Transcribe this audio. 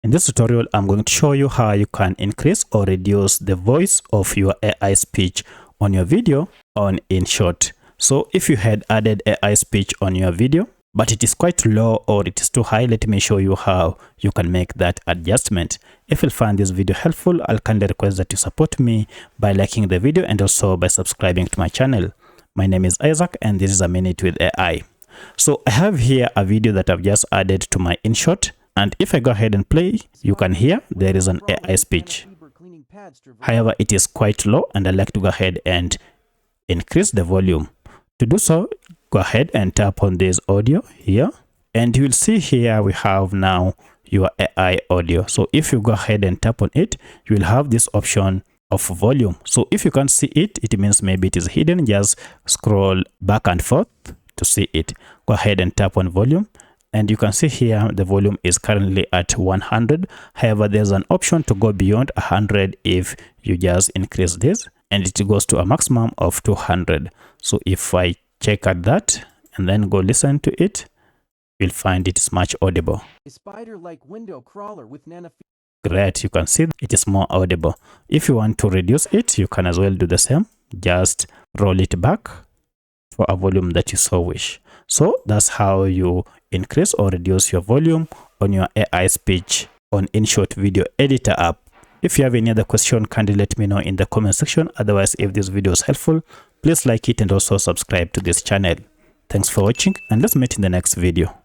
In this tutorial, I'm going to show you how you can increase or reduce the voice of your AI speech on your video on InShot. So if you had added AI speech on your video, but it is quite low or it is too high, let me show you how you can make that adjustment. If you find this video helpful, I'll kindly request that you support me by liking the video and also by subscribing to my channel. My name is Isaac and this is A Minute with AI. So I have here a video that I've just added to my InShot. And if I go ahead and play, you can hear there is an AI speech. However, it is quite low and I'd like to go ahead and increase the volume. To do so, go ahead and tap on this audio here. And you will see here we have now your AI audio. So if you go ahead and tap on it, you will have this option of volume. So if you can't see it, it means maybe it is hidden. Just scroll back and forth to see it. Go ahead and tap on volume. And you can see here the volume is currently at 100. However, there's an option to go beyond 100 if you just increase this, and it goes to a maximum of 200. So if I check at that and then go listen to it, you'll find it is much audible. A spider-like window crawler with Great, you can see it is more audible. If you want to reduce it, you can as well do the same. Just roll it back for a volume that you so wish. So that's how you increase or reduce your volume on your AI speech on InShot video editor app. If you have any other question, kindly let me know in the comment section. Otherwise, if this video is helpful, please like it and also subscribe to this channel. Thanks for watching and let's meet in the next video.